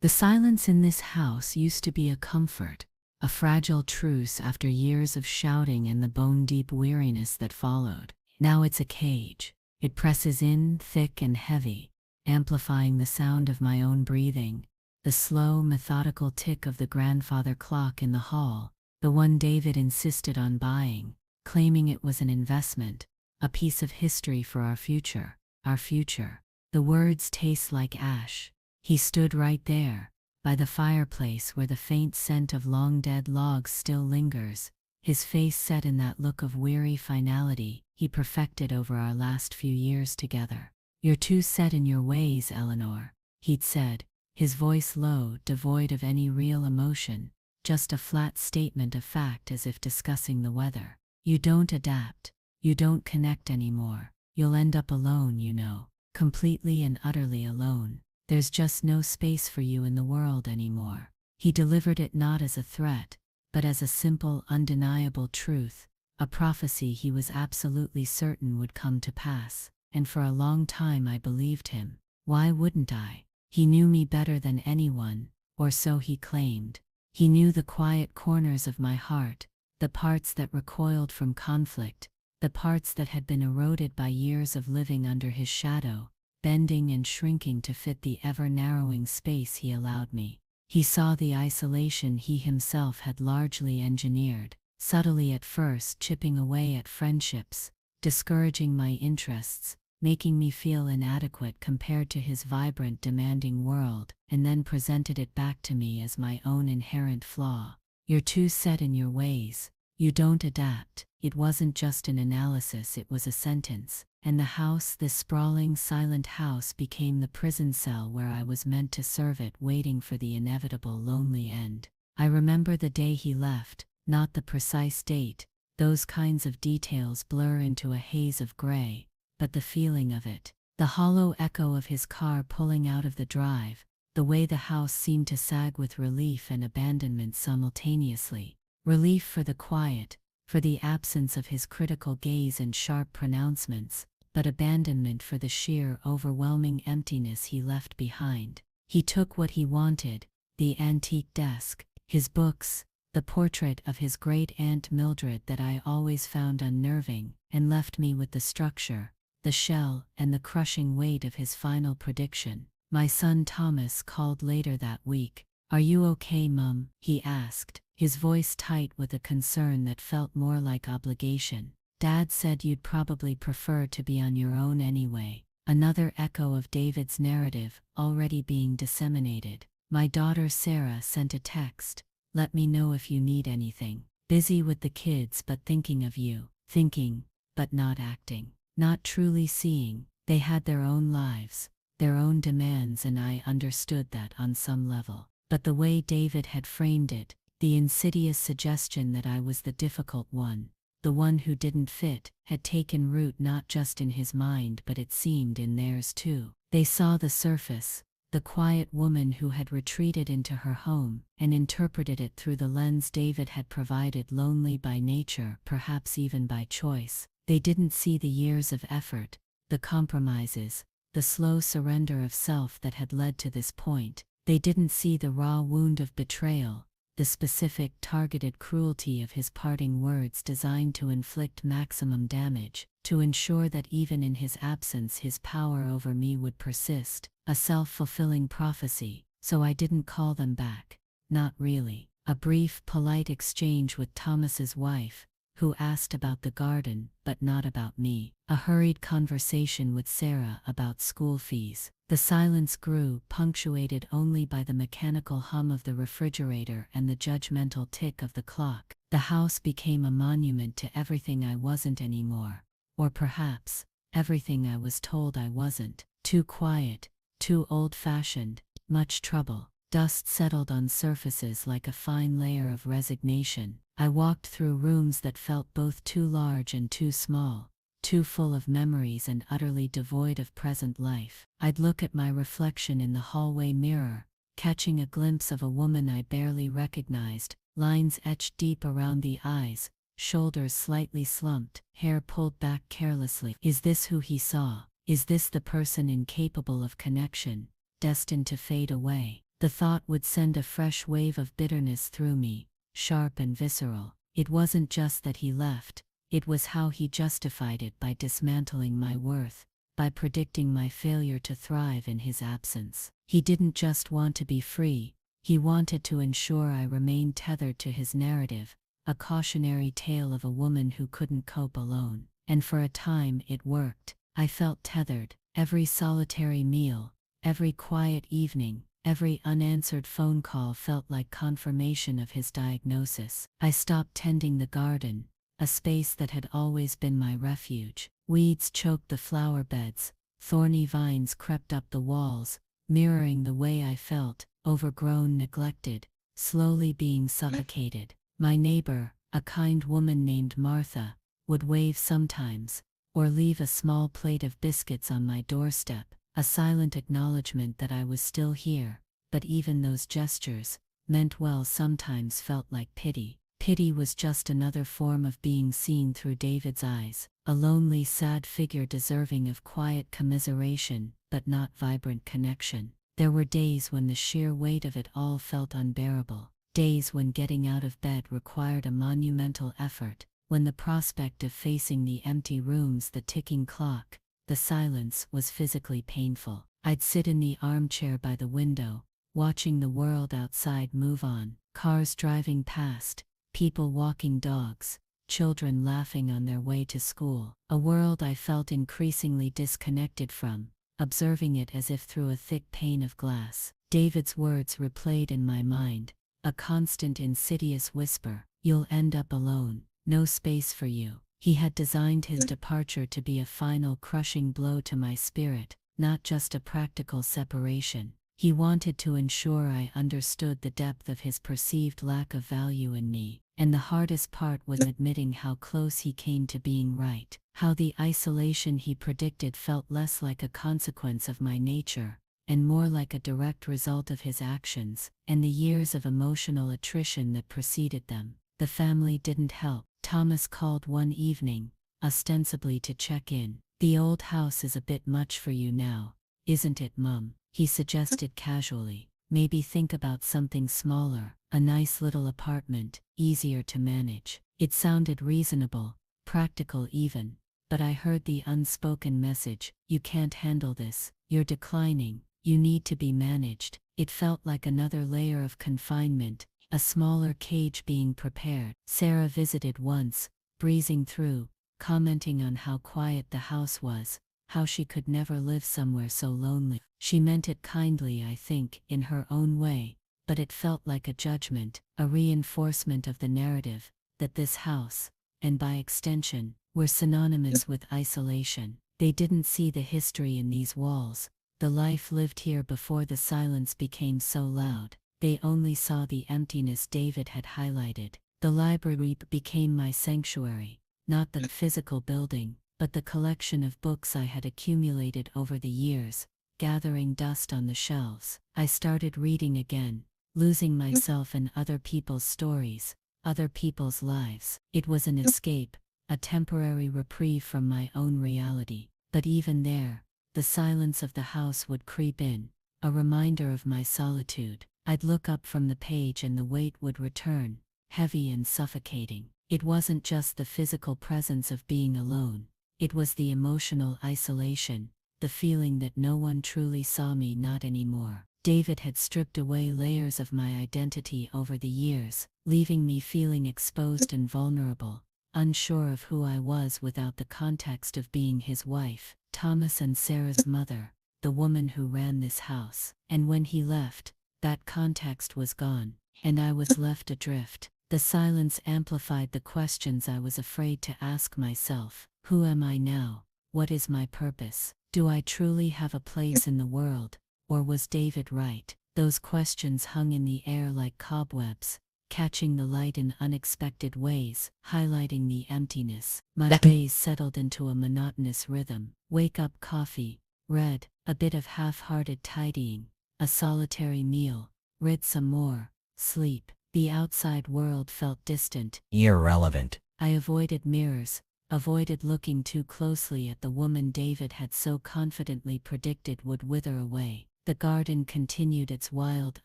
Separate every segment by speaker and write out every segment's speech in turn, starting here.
Speaker 1: The silence in this house used to be a comfort, a fragile truce after years of shouting and the bone-deep weariness that followed. Now it's a cage. It presses in, thick and heavy, amplifying the sound of my own breathing, the slow, methodical tick of the grandfather clock in the hall, the one David insisted on buying, claiming it was an investment, a piece of history for our future, our future. The words taste like ash. He stood right there, by the fireplace where the faint scent of long-dead logs still lingers, his face set in that look of weary finality he perfected over our last few years together. "You're too set in your ways, Eleanor," he'd said, his voice low, devoid of any real emotion, just a flat statement of fact as if discussing the weather. "You don't adapt. You don't connect anymore. You'll end up alone, you know, completely and utterly alone. There's just no space for you in the world anymore." He delivered it not as a threat, but as a simple, undeniable truth, a prophecy he was absolutely certain would come to pass, and for a long time I believed him. Why wouldn't I? He knew me better than anyone, or so he claimed. He knew the quiet corners of my heart, the parts that recoiled from conflict, the parts that had been eroded by years of living under his shadow, bending and shrinking to fit the ever-narrowing space he allowed me. He saw the isolation he himself had largely engineered, subtly at first chipping away at friendships, discouraging my interests, making me feel inadequate compared to his vibrant, demanding world, and then presented it back to me as my own inherent flaw. "You're too set in your ways. You don't adapt." It wasn't just an analysis, it was a sentence, and the house, this sprawling, silent house, became the prison cell where I was meant to serve it, waiting for the inevitable lonely end. I remember the day he left, not the precise date. Those kinds of details blur into a haze of gray, but the feeling of it, the hollow echo of his car pulling out of the drive, the way the house seemed to sag with relief and abandonment simultaneously. Relief for the quiet, for the absence of his critical gaze and sharp pronouncements, but abandonment for the sheer, overwhelming emptiness he left behind. He took what he wanted, the antique desk, his books, the portrait of his great-aunt Mildred that I always found unnerving, and left me with the structure, the shell, and the crushing weight of his final prediction. My son Thomas called later that week. "Are you okay, Mum?" he asked, his voice tight with a concern that felt more like obligation. "Dad said you'd probably prefer to be on your own anyway." Another echo of David's narrative, already being disseminated. My daughter Sarah sent a text. "Let me know if you need anything. Busy with the kids but thinking of you. Thinking, but not acting. Not truly seeing." They had their own lives, their own demands, and I understood that on some level. But the way David had framed it, the insidious suggestion that I was the difficult one, the one who didn't fit, had taken root not just in his mind but it seemed in theirs too. They saw the surface, the quiet woman who had retreated into her home, and interpreted it through the lens David had provided, lonely by nature, perhaps even by choice. They didn't see the years of effort, the compromises, the slow surrender of self that had led to this point. They didn't see the raw wound of betrayal, the specific, targeted cruelty of his parting words designed to inflict maximum damage, to ensure that even in his absence his power over me would persist, a self-fulfilling prophecy. So I didn't call them back. Not really. A brief, polite exchange with Thomas's wife, who asked about the garden, but not about me. A hurried conversation with Sarah about school fees. The silence grew, punctuated only by the mechanical hum of the refrigerator and the judgmental tick of the clock. The house became a monument to everything I wasn't anymore. Or perhaps, everything I was told I wasn't. Too quiet, too old-fashioned, much trouble. Dust settled on surfaces like a fine layer of resignation. I walked through rooms that felt both too large and too small, too full of memories and utterly devoid of present life. I'd look at my reflection in the hallway mirror, catching a glimpse of a woman I barely recognized, lines etched deep around the eyes, shoulders slightly slumped, hair pulled back carelessly. Is this who he saw? Is this the person incapable of connection, destined to fade away? The thought would send a fresh wave of bitterness through me, sharp and visceral. It wasn't just that he left, it was how he justified it by dismantling my worth, by predicting my failure to thrive in his absence. He didn't just want to be free, he wanted to ensure I remained tethered to his narrative, a cautionary tale of a woman who couldn't cope alone. And for a time it worked. I felt tethered. Every solitary meal, every quiet evening, every unanswered phone call felt like confirmation of his diagnosis. I stopped tending the garden, a space that had always been my refuge. Weeds choked the flower beds, thorny vines crept up the walls, mirroring the way I felt, overgrown, neglected, slowly being suffocated. My neighbor, a kind woman named Martha, would wave sometimes, or leave a small plate of biscuits on my doorstep, a silent acknowledgement that I was still here. But even those gestures, meant well, sometimes felt like pity. Pity was just another form of being seen through David's eyes, a lonely, sad figure deserving of quiet commiseration, but not vibrant connection. There were days when the sheer weight of it all felt unbearable, days when getting out of bed required a monumental effort, when the prospect of facing the empty rooms, the ticking clock, the silence was physically painful. I'd sit in the armchair by the window, watching the world outside move on, cars driving past, people walking dogs, children laughing on their way to school, a world I felt increasingly disconnected from, observing it as if through a thick pane of glass. David's words replayed in my mind, a constant insidious whisper, "You'll end up alone, no space for you." He had designed his departure to be a final crushing blow to my spirit, not just a practical separation. He wanted to ensure I understood the depth of his perceived lack of value in me, and the hardest part was admitting how close he came to being right, how the isolation he predicted felt less like a consequence of my nature, and more like a direct result of his actions, and the years of emotional attrition that preceded them. The family didn't help. Thomas called one evening, ostensibly to check in. "The old house is a bit much for you now, isn't it, Mum?" he suggested casually. "Maybe think about something smaller, a nice little apartment, easier to manage." It sounded reasonable, practical even, but I heard the unspoken message, "You can't handle this, you're declining, you need to be managed." It felt like another layer of confinement, a smaller cage being prepared. Sarah visited once, breezing through, commenting on how quiet the house was, how she could never live somewhere so lonely. She meant it kindly, I think, in her own way, but it felt like a judgment, a reinforcement of the narrative, that this house, and by extension, were synonymous with isolation. They didn't see the history in these walls, the life lived here before the silence became so loud. They only saw the emptiness David had highlighted. The library became my sanctuary, not the physical building, but the collection of books I had accumulated over the years, gathering dust on the shelves. I started reading again, losing myself in other people's stories, other people's lives. It was an escape, a temporary reprieve from my own reality. But even there, the silence of the house would creep in, a reminder of my solitude. I'd look up from the page and the weight would return, heavy and suffocating. It wasn't just the physical presence of being alone, it was the emotional isolation, the feeling that no one truly saw me, not anymore. David had stripped away layers of my identity over the years, leaving me feeling exposed and vulnerable, unsure of who I was without the context of being his wife, Thomas and Sarah's mother, the woman who ran this house. And when he left, that context was gone, and I was left adrift. The silence amplified the questions I was afraid to ask myself. Who am I now? What is my purpose? Do I truly have a place in the world, or was David right? Those questions hung in the air like cobwebs, catching the light in unexpected ways, highlighting the emptiness. My days settled into a monotonous rhythm. Wake up, coffee, read, a bit of half-hearted tidying, a solitary meal, read some more, sleep. The outside world felt distant,
Speaker 2: irrelevant.
Speaker 1: I avoided mirrors, avoided looking too closely at the woman David had so confidently predicted would wither away. The garden continued its wild,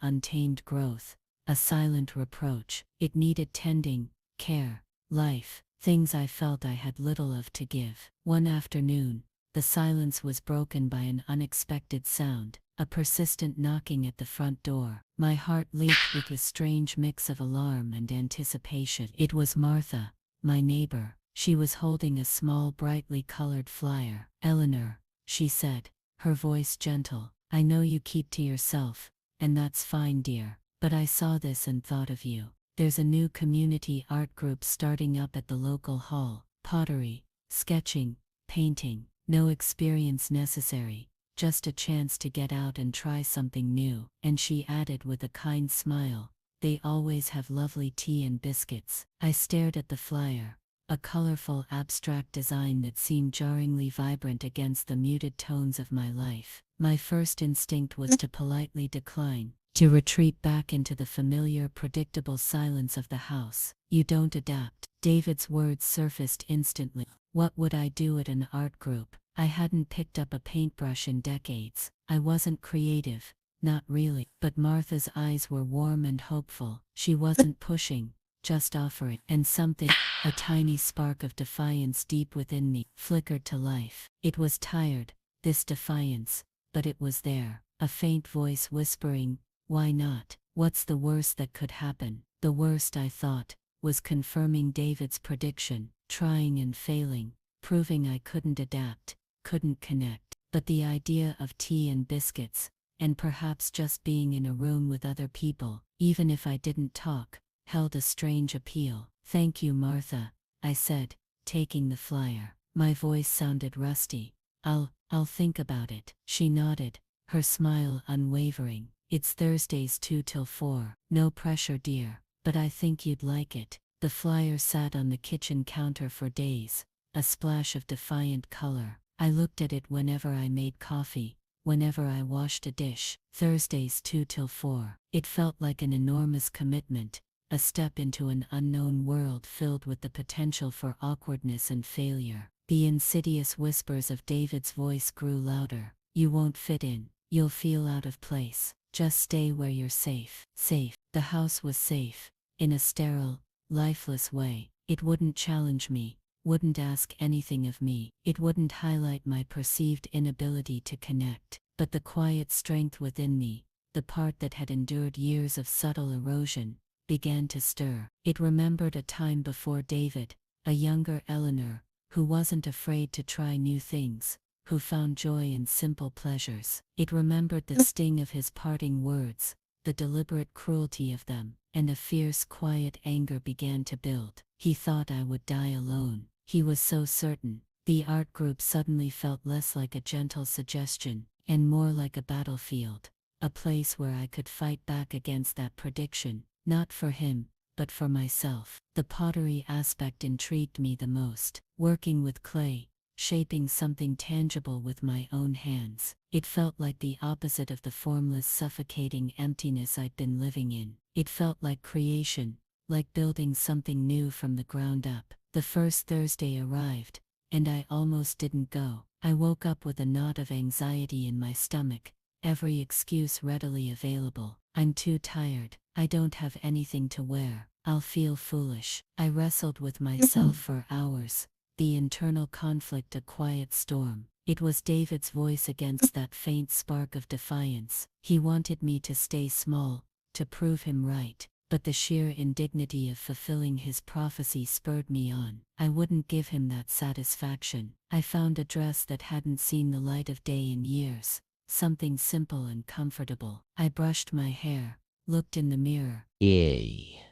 Speaker 1: untamed growth, a silent reproach. It needed tending, care, life, things I felt I had little of to give. One afternoon, the silence was broken by an unexpected sound, a persistent knocking at the front door. My heart leaped with a strange mix of alarm and anticipation. It was Martha, my neighbor. She was holding a small, brightly colored flyer. "Eleanor," she said, her voice gentle, "I know you keep to yourself, and that's fine, dear, but I saw this and thought of you. There's a new community art group starting up at the local hall. Pottery, sketching, painting. No experience necessary, just a chance to get out and try something new." And she added with a kind smile, "They always have lovely tea and biscuits." I stared at the flyer, a colorful abstract design that seemed jarringly vibrant against the muted tones of my life. My first instinct was to politely decline, to retreat back into the familiar, predictable silence of the house. "You don't adapt." David's words surfaced instantly. What would I do at an art group? I hadn't picked up a paintbrush in decades. I wasn't creative, not really. But Martha's eyes were warm and hopeful. She wasn't pushing, just offering. And something, a tiny spark of defiance deep within me, flickered to life. It was tired, this defiance, but it was there. A faint voice whispering, "Why not? What's the worst that could happen?" The worst, I thought, was confirming David's prediction, trying and failing, proving I couldn't adapt, couldn't connect. But the idea of tea and biscuits, and perhaps just being in a room with other people, even if I didn't talk, held a strange appeal. "Thank you, Martha," I said, taking the flyer. My voice sounded rusty. I'll think about it." She nodded, her smile unwavering. "It's Thursdays 2 till 4. No pressure, dear, but I think you'd like it." The flyer sat on the kitchen counter for days, a splash of defiant color. I looked at it whenever I made coffee, whenever I washed a dish. Thursdays 2 till 4. It felt like an enormous commitment, a step into an unknown world filled with the potential for awkwardness and failure. The insidious whispers of David's voice grew louder. "You won't fit in. You'll feel out of place. Just stay where you're safe." Safe. The house was safe, in a sterile, lifeless way. It wouldn't challenge me, wouldn't ask anything of me. It wouldn't highlight my perceived inability to connect. But the quiet strength within me, the part that had endured years of subtle erosion, began to stir. It remembered a time before David, a younger Eleanor, who wasn't afraid to try new things, who found joy in simple pleasures. It remembered the sting of his parting words, the deliberate cruelty of them, and a fierce, quiet anger began to build. He thought I would die alone. He was so certain. The art group suddenly felt less like a gentle suggestion, and more like a battlefield, a place where I could fight back against that prediction, not for him, but for myself. The pottery aspect intrigued me the most. Working with clay, shaping something tangible with my own hands. It felt like the opposite of the formless, suffocating emptiness I'd been living in. It felt like creation, like building something new from the ground up. The first Thursday arrived, and I almost didn't go. I woke up with a knot of anxiety in my stomach, every excuse readily available. "I'm too tired. I don't have anything to wear. I'll feel foolish." I wrestled with myself for hours, the internal conflict a quiet storm. It was David's voice against that faint spark of defiance. He wanted me to stay small, to prove him right, but the sheer indignity of fulfilling his prophecy spurred me on. I wouldn't give him that satisfaction. I found a dress that hadn't seen the light of day in years, something simple and comfortable. I brushed my hair, looked in the mirror.
Speaker 2: Yay.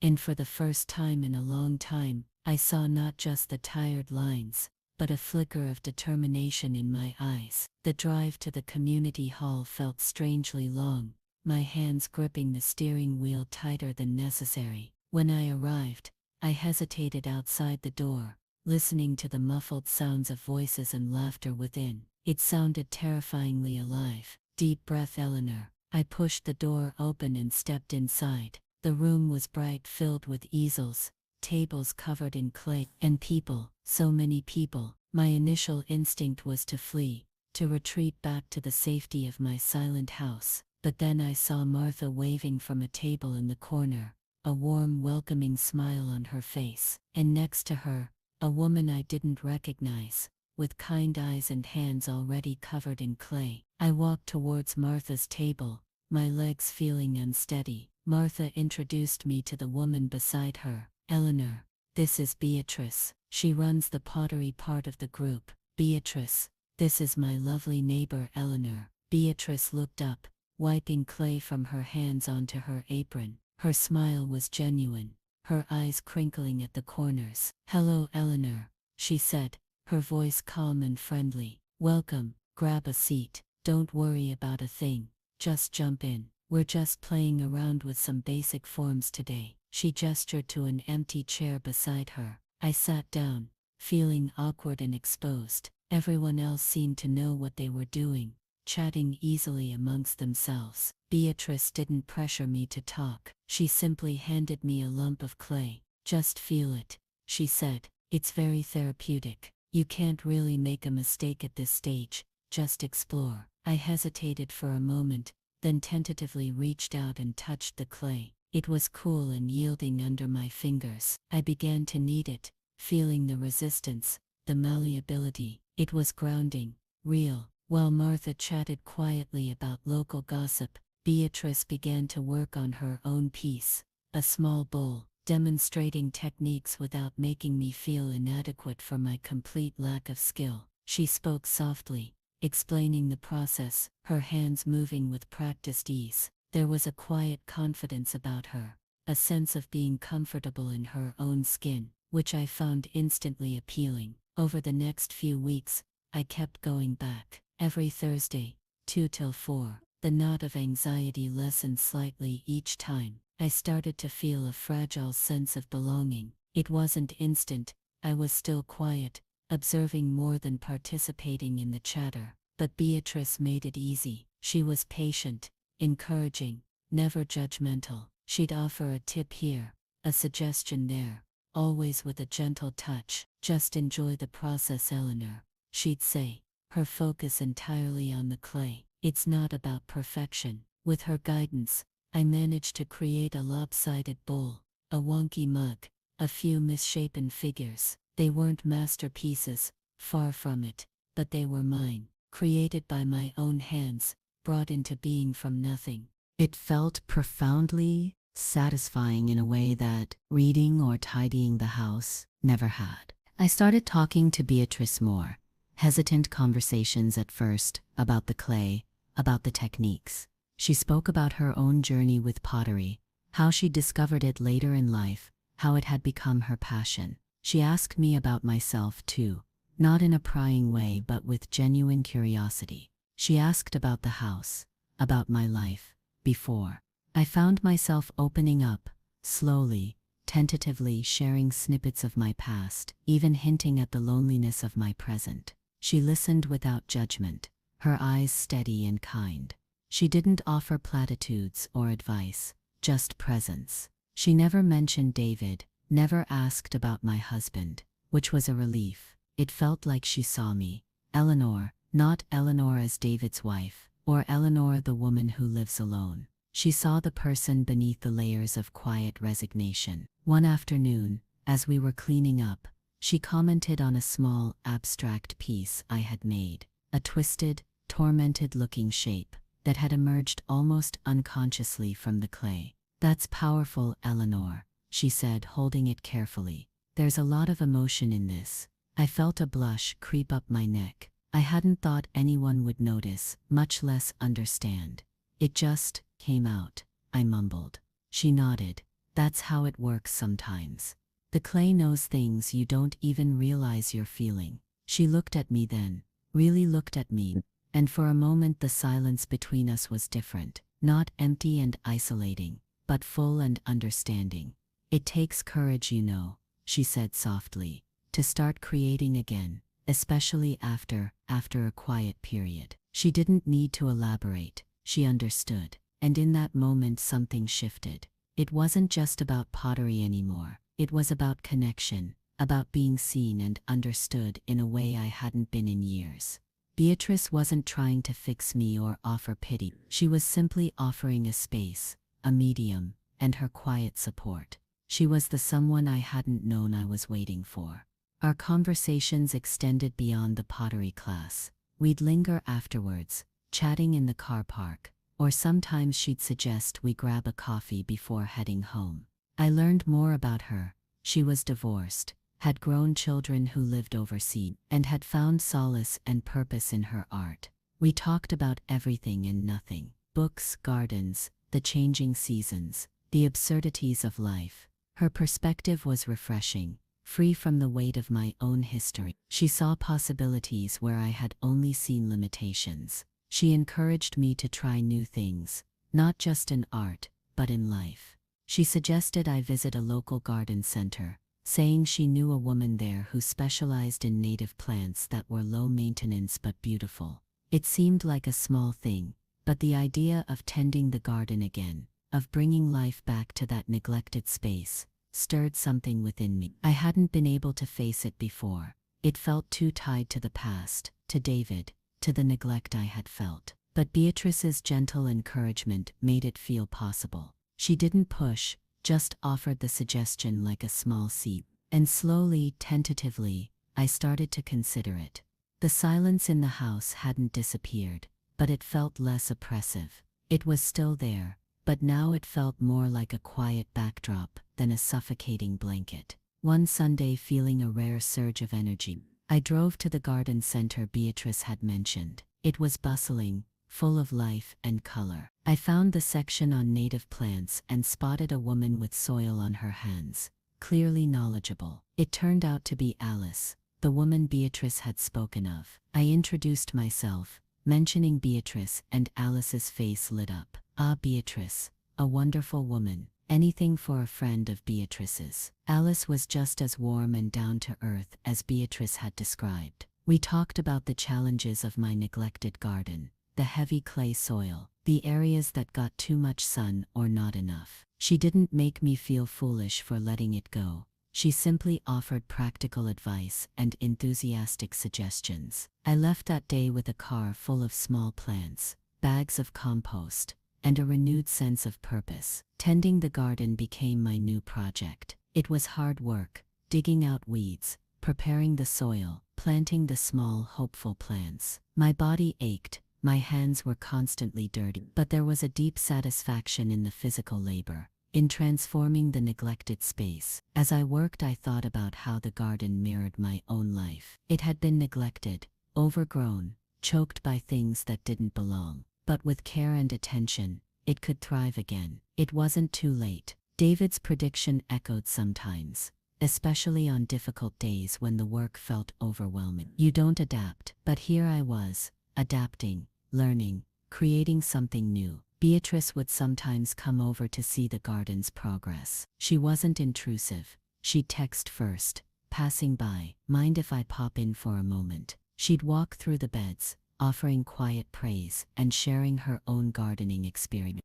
Speaker 1: And for the first time in a long time, I saw not just the tired lines, but a flicker of determination in my eyes. The drive to the community hall felt strangely long, my hands gripping the steering wheel tighter than necessary. When I arrived, I hesitated outside the door, listening to the muffled sounds of voices and laughter within. It sounded terrifyingly alive. "Deep breath, Eleanor." I pushed the door open and stepped inside. The room was bright, filled with easels, tables covered in clay, and people, so many people. My initial instinct was to flee, to retreat back to the safety of my silent house. But then I saw Martha waving from a table in the corner, a warm, welcoming smile on her face, and next to her, a woman I didn't recognize, with kind eyes and hands already covered in clay. I walked towards Martha's table, my legs feeling unsteady. Martha introduced me to the woman beside her. Eleanor, this is Beatrice. She runs the pottery part of the group. Beatrice, this is my lovely neighbor Eleanor. Beatrice looked up, wiping clay from her hands onto her apron. Her smile was genuine, her eyes crinkling at the corners. Hello, Eleanor, she said, her voice calm and friendly. Welcome, grab a seat. Don't worry about a thing, just jump in. We're just playing around with some basic forms today. She gestured to an empty chair beside her. I sat down, feeling awkward and exposed. Everyone else seemed to know what they were doing, chatting easily amongst themselves. Beatrice didn't pressure me to talk. She simply handed me a lump of clay. Just feel it, she said. It's very therapeutic. You can't really make a mistake at this stage, just explore. I hesitated for a moment, then tentatively reached out and touched the clay. It was cool and yielding under my fingers. I began to knead it, feeling the resistance, the malleability. It was grounding, real. While Martha chatted quietly about local gossip, Beatrice began to work on her own piece, a small bowl, demonstrating techniques without making me feel inadequate for my complete lack of skill. She spoke softly, explaining the process, her hands moving with practiced ease. There was a quiet confidence about her, a sense of being comfortable in her own skin, which I found instantly appealing. Over the next few weeks, I kept going back. Every Thursday, 2 till 4, the knot of anxiety lessened slightly each time. I started to feel a fragile sense of belonging. It wasn't instant, I was still quiet, observing more than participating in the chatter. But Beatrice made it easy. She was patient, encouraging, never judgmental. She'd offer a tip here, a suggestion there, always with a gentle touch. Just enjoy the process, Eleanor, she'd say, her focus entirely on the clay. It's not about perfection. With her guidance, I managed to create a lopsided bowl, a wonky mug, a few misshapen figures. They weren't masterpieces, far from it, but they were mine, created by my own hands, brought into being from nothing. It felt profoundly satisfying in a way that reading or tidying the house never had. I started talking to Beatrice more, hesitant conversations at first, about the clay, about the techniques. She spoke about her own journey with pottery, how she discovered it later in life, how it had become her passion. She asked me about myself too, not in a prying way but with genuine curiosity. She asked about the house, about my life, before. I found myself opening up, slowly, tentatively sharing snippets of my past, even hinting at the loneliness of my present. She listened without judgment, her eyes steady and kind. She didn't offer platitudes or advice, just presence. She never mentioned David, never asked about my husband, which was a relief. It felt like she saw me, Eleanor, not Eleanor as David's wife, or Eleanor the woman who lives alone. She saw the person beneath the layers of quiet resignation. One afternoon, as we were cleaning up, she commented on a small, abstract piece I had made, a twisted, tormented-looking shape that had emerged almost unconsciously from the clay. "That's powerful, Eleanor," she said, holding it carefully. "There's a lot of emotion in this." I felt a blush creep up my neck. I hadn't thought anyone would notice, much less understand. "It just came out," I mumbled. She nodded. "That's how it works sometimes. The clay knows things you don't even realize you're feeling." She looked at me then, really looked at me, and for a moment the silence between us was different, not empty and isolating, but full and understanding. "It takes courage, you know," she said softly, "to start creating again, especially after a quiet period." She didn't need to elaborate, she understood. And in that moment something shifted. It wasn't just about pottery anymore. It was about connection, about being seen and understood in a way I hadn't been in years. Beatrice wasn't trying to fix me or offer pity. She was simply offering a space, a medium, and her quiet support. She was the someone I hadn't known I was waiting for. Our conversations extended beyond the pottery class. We'd linger afterwards, chatting in the car park, or sometimes she'd suggest we grab a coffee before heading home. I learned more about her. She was divorced, had grown children who lived overseas, and had found solace and purpose in her art. We talked about everything and nothing: books, gardens, the changing seasons, the absurdities of life. Her perspective was refreshing, free from the weight of my own history. She saw possibilities where I had only seen limitations. She encouraged me to try new things, not just in art, but in life. She suggested I visit a local garden center, saying she knew a woman there who specialized in native plants that were low maintenance but beautiful. It seemed like a small thing, but the idea of tending the garden again, of bringing life back to that neglected space, stirred something within me. I hadn't been able to face it before. It felt too tied to the past, to David, to the neglect I had felt. But Beatrice's gentle encouragement made it feel possible. She didn't push, just offered the suggestion like a small seed. And slowly, tentatively, I started to consider it. The silence in the house hadn't disappeared, but it felt less oppressive. It was still there, but now it felt more like a quiet backdrop than a suffocating blanket. One Sunday, feeling a rare surge of energy, I drove to the garden center Beatrice had mentioned. It was bustling, full of life and color. I found the section on native plants and spotted a woman with soil on her hands, clearly knowledgeable. It turned out to be Alice, the woman Beatrice had spoken of. I introduced myself, mentioning Beatrice, and Alice's face lit up. "Ah, Beatrice, a wonderful woman. Anything for a friend of Beatrice's." Alice was just as warm and down to earth as Beatrice had described. We talked about the challenges of my neglected garden, the heavy clay soil, the areas that got too much sun or not enough. She didn't make me feel foolish for letting it go. She simply offered practical advice and enthusiastic suggestions. I left that day with a car full of small plants, bags of compost, and a renewed sense of purpose. Tending the garden became my new project. It was hard work, digging out weeds, preparing the soil, planting the small, hopeful plants. My body ached, my hands were constantly dirty, but there was a deep satisfaction in the physical labor, in transforming the neglected space. As I worked, I thought about how the garden mirrored my own life. It had been neglected, overgrown, choked by things that didn't belong. But with care and attention, it could thrive again. It wasn't too late. David's prediction echoed sometimes, especially on difficult days when the work felt overwhelming. You don't adapt. But here I was, adapting, learning, creating something new. Beatrice would sometimes come over to see the garden's progress. She wasn't intrusive. She'd text first, passing by, "Mind if I pop in for a moment?" She'd walk through the beds, offering quiet praise and sharing her own gardening experience.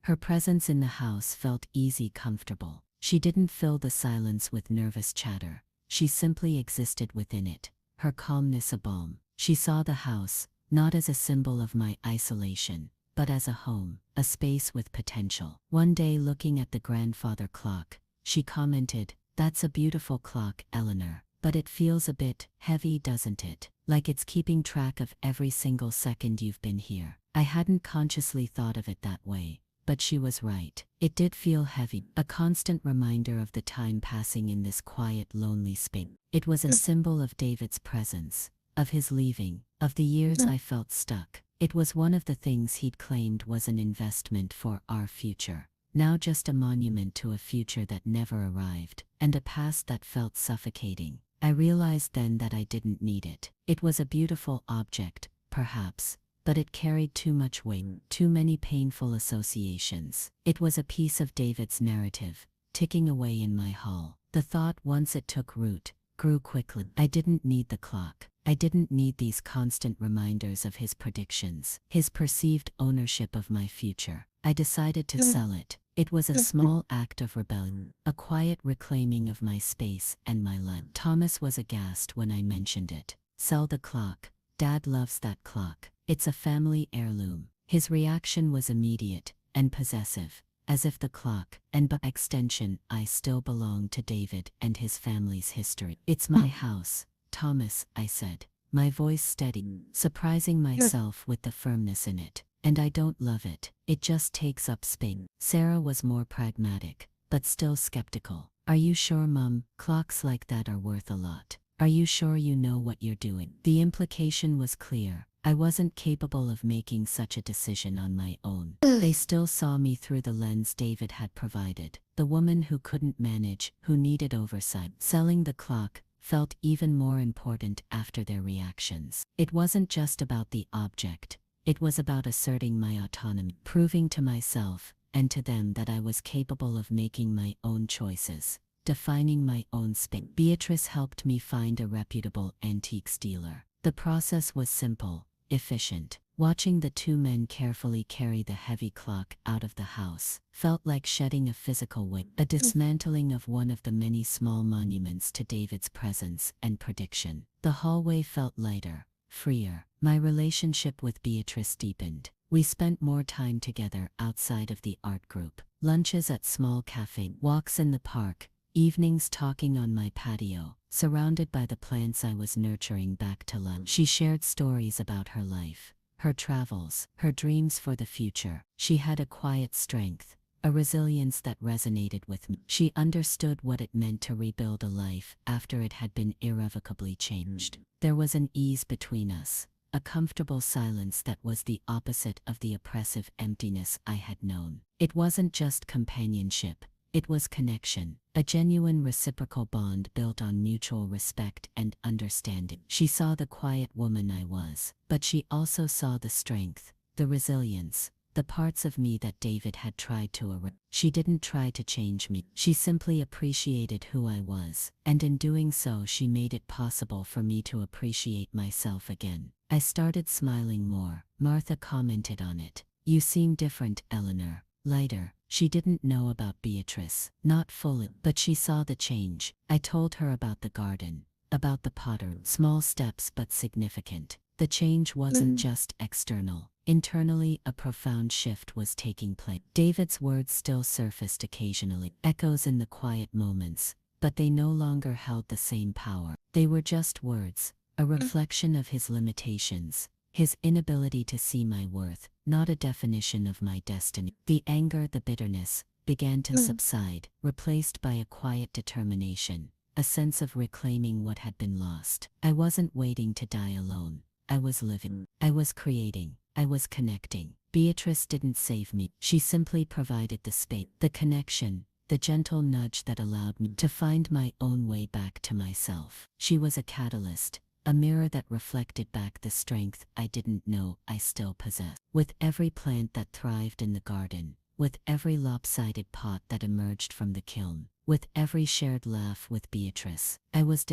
Speaker 1: Her presence in the house felt easy, comfortable. She didn't fill the silence with nervous chatter. She simply existed within it, her calmness a balm. She saw the house, not as a symbol of my isolation, but as a home, a space with potential. One day, looking at the grandfather clock, she commented, "That's a beautiful clock, Eleanor, but it feels a bit heavy, doesn't it? Like it's keeping track of every single second you've been here." I hadn't consciously thought of it that way, but she was right. It did feel heavy, a constant reminder of the time passing in this quiet, lonely space. It was a symbol of David's presence, of his leaving, of the years I felt stuck. It was one of the things he'd claimed was an investment for our future, now just a monument to a future that never arrived, and a past that felt suffocating. I realized then that I didn't need it. It was a beautiful object, perhaps, but it carried too much weight, too many painful associations. It was a piece of David's narrative, ticking away in my hall. The thought, once it took root, grew quickly. I didn't need the clock. I didn't need these constant reminders of his predictions, his perceived ownership of my future. I decided to sell it. It was a small act of rebellion, a quiet reclaiming of my space and my life. Thomas was aghast when I mentioned it. "Sell the clock? Dad loves that clock. It's a family heirloom. His reaction was immediate and possessive, as if the clock, and by extension, I still belong to David and his family's history. It's my house, Thomas, I said, my voice steady, surprising myself with the firmness in it. And I don't love it. It just takes up space. Sarah was more pragmatic, but still skeptical. Are you sure, Mum? Clocks like that are worth a lot. Are you sure you know what you're doing? The implication was clear. I wasn't capable of making such a decision on my own. They still saw me through the lens David had provided. The woman who couldn't manage, who needed oversight. Selling the clock felt even more important after their reactions. It wasn't just about the object. It was about asserting my autonomy, proving to myself and to them that I was capable of making my own choices, defining my own space. Beatrice helped me find a reputable antiques dealer. The process was simple, efficient. Watching the two men carefully carry the heavy clock out of the house felt like shedding a physical weight, a dismantling of one of the many small monuments to David's presence and prediction. The hallway felt lighter, freer. My relationship with Beatrice deepened. We spent more time together outside of the art group, lunches at small cafes, walks in the park, evenings talking on my patio, surrounded by the plants I was nurturing back to life. She shared stories about her life, her travels, her dreams for the future. She had a quiet strength, a resilience that resonated with me. She understood what it meant to rebuild a life after it had been irrevocably changed. There was an ease between us, a comfortable silence that was the opposite of the oppressive emptiness I had known. It wasn't just companionship, it was connection, a genuine reciprocal bond built on mutual respect and understanding. She saw the quiet woman I was, but she also saw the strength, the resilience, the parts of me that David had tried to erase. She didn't try to change me. She simply appreciated who I was, and in doing so she made it possible for me to appreciate myself again. I started smiling more. Martha commented on it. You seem different, Eleanor. Lighter. She didn't know about Beatrice, not fully, but she saw the change. I told her about the garden, about the potter. Small steps but significant. The change wasn't just external. Internally, a profound shift was taking place. David's words still surfaced occasionally, echoes in the quiet moments, but they no longer held the same power. They were just words, a reflection of his limitations, his inability to see my worth, not a definition of my destiny. The anger, the bitterness, began to subside, replaced by a quiet determination, a sense of reclaiming what had been lost. I wasn't waiting to die alone. I was living. I was creating. I was connecting. Beatrice didn't save me. She simply provided the space, the connection, the gentle nudge that allowed me to find my own way back to myself. She was a catalyst, a mirror that reflected back the strength I didn't know I still possessed. With every plant that thrived in the garden, with every lopsided pot that emerged from the kiln, with every shared laugh with Beatrice, I was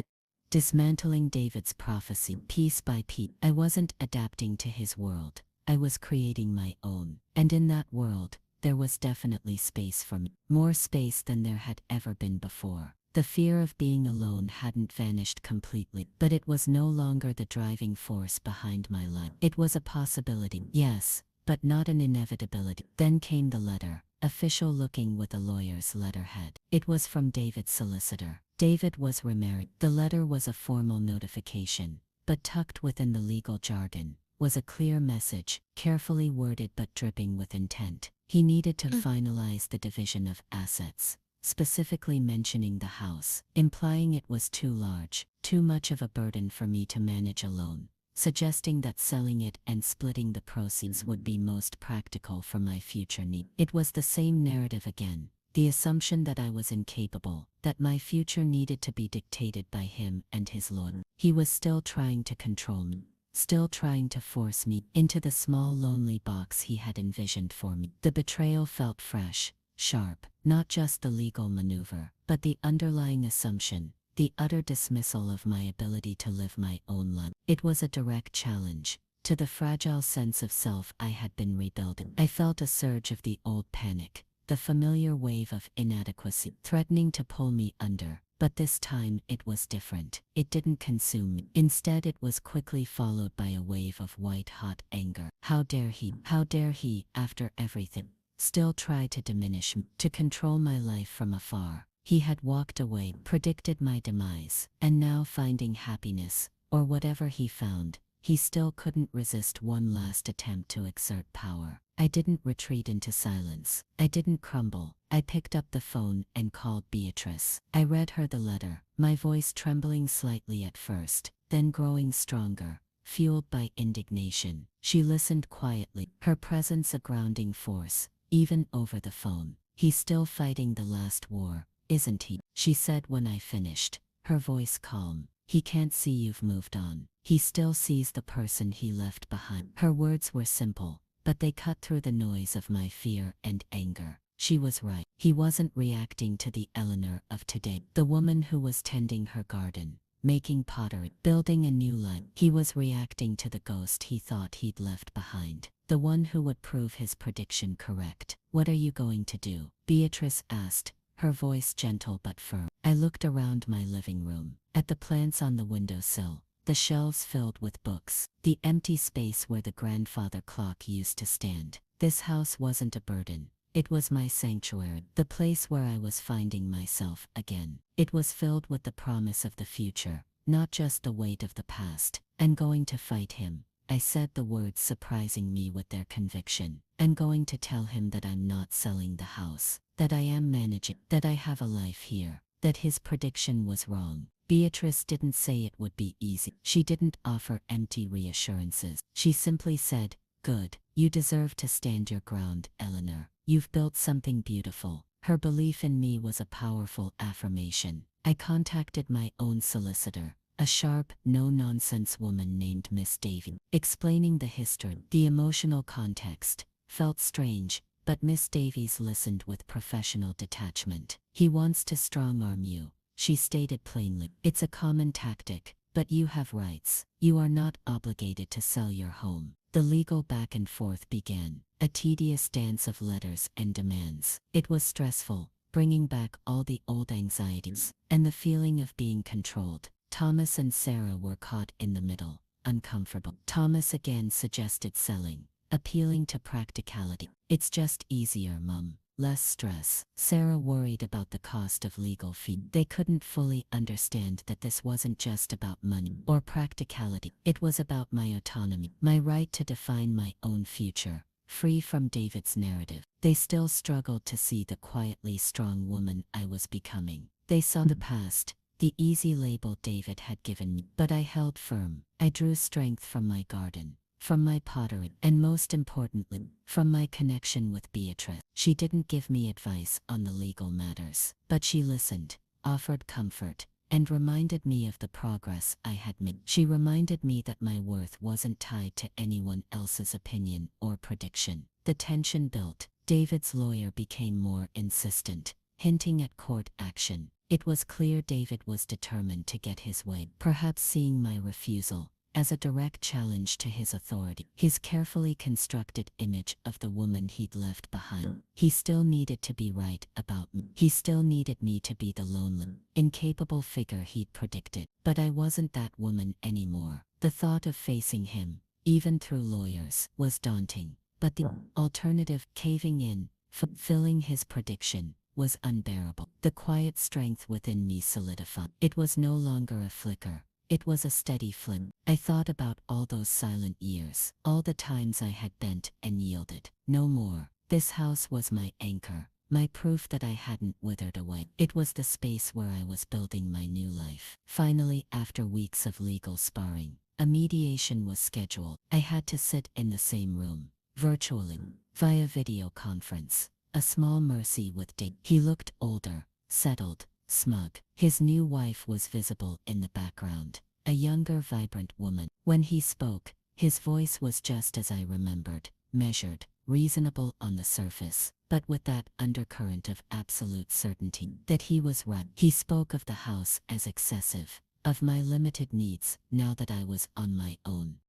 Speaker 1: dismantling David's prophecy piece by piece. I wasn't adapting to his world. I was creating my own. And in that world, there was definitely space for me. More space than there had ever been before. The fear of being alone hadn't vanished completely, but it was no longer the driving force behind my life. It was a possibility, yes, but not an inevitability. Then came the letter, official looking with a lawyer's letterhead. It was from David's solicitor. David was remarried. The letter was a formal notification, but tucked within the legal jargon was a clear message, carefully worded but dripping with intent. He needed to finalize the division of assets, specifically mentioning the house, implying it was too large, too much of a burden for me to manage alone, suggesting that selling it and splitting the proceeds would be most practical for my future need. It was the same narrative again, the assumption that I was incapable, that my future needed to be dictated by him and his lawyer. He was still trying to control me, still trying to force me into the small lonely box he had envisioned for me. The betrayal felt fresh, sharp, not just the legal maneuver, but the underlying assumption, the utter dismissal of my ability to live my own life. It was a direct challenge to the fragile sense of self I had been rebuilding. I felt a surge of the old panic, the familiar wave of inadequacy threatening to pull me under, But this time it was different. It didn't consume me. Instead, it was quickly followed by a wave of white-hot anger. How dare he? How dare he, after everything, still try to diminish me, to control my life from afar? He had walked away, predicted my demise, and now finding happiness, or whatever he found, he still couldn't resist one last attempt to exert power. I didn't retreat into silence. I didn't crumble. I picked up the phone and called Beatrice. I read her the letter, my voice trembling slightly at first, then growing stronger, fueled by indignation. She listened quietly, her presence a grounding force, even over the phone. He's still fighting the last war, isn't he? She said when I finished, her voice calm. He can't see you've moved on. He still sees the person he left behind. Her words were simple, but they cut through the noise of my fear and anger. She was right. He wasn't reacting to the Eleanor of today, the woman who was tending her garden, making pottery, building a new life. He was reacting to the ghost he thought he'd left behind, the one who would prove his prediction correct. What are you going to do? Beatrice asked, her voice gentle but firm. I looked around my living room, at the plants on the windowsill, the shelves filled with books, the empty space where the grandfather clock used to stand. This house wasn't a burden. It was my sanctuary, the place where I was finding myself again. It was filled with the promise of the future, not just the weight of the past. I'm going to fight him. I said the words surprising me with their conviction. I'm going to tell him that I'm not selling the house, that I am managing, that I have a life here, that his prediction was wrong. Beatrice didn't say it would be easy. She didn't offer empty reassurances. She simply said, "Good, you deserve to stand your ground, Eleanor. You've built something beautiful." Her belief in me was a powerful affirmation. I contacted my own solicitor, a sharp, no-nonsense woman named Miss Davy. Explaining the history, the emotional context, felt strange, but Miss Davies listened with professional detachment. "He wants to strong-arm you," she stated plainly. "It's a common tactic, but you have rights. You are not obligated to sell your home." The legal back and forth began, a tedious dance of letters and demands. It was stressful, bringing back all the old anxieties, and the feeling of being controlled. Thomas and Sarah were caught in the middle, uncomfortable. Thomas again suggested selling, appealing to practicality. "It's just easier, Mum. Less stress." Sarah worried about the cost of legal fees. They couldn't fully understand that this wasn't just about money or practicality. It was about my autonomy, my right to define my own future, free from David's narrative. They still struggled to see the quietly strong woman I was becoming. They saw the past, the easy label David had given me, but I held firm. I drew strength from my garden, from my pottery, and most importantly, from my connection with Beatrice. She didn't give me advice on the legal matters, but she listened, offered comfort, and reminded me of the progress I had made. She reminded me that my worth wasn't tied to anyone else's opinion or prediction. The tension built. David's lawyer became more insistent, hinting at court action. It was clear David was determined to get his way, perhaps seeing my refusal as a direct challenge to his authority, his carefully constructed image of the woman he'd left behind. He still needed to be right about me. He still needed me to be the lonely, incapable figure he'd predicted. But I wasn't that woman anymore. The thought of facing him, even through lawyers, was daunting. But the alternative, caving in, fulfilling his prediction, was unbearable. The quiet strength within me solidified. It was no longer a flicker. It was a steady flame. I thought about all those silent years, all the times I had bent and yielded. No more. This house was my anchor, my proof that I hadn't withered away. It was the space where I was building my new life. Finally, after weeks of legal sparring, a mediation was scheduled. I had to sit in the same room, virtually, via video conference. A small mercy with Dave. He looked older, settled, smug. His new wife was visible in the background, a younger, vibrant woman. When he spoke, his voice was just as I remembered, measured, reasonable on the surface, but with that undercurrent of absolute certainty that he was right. He spoke of the house as excessive, of my limited needs now that I was on my own,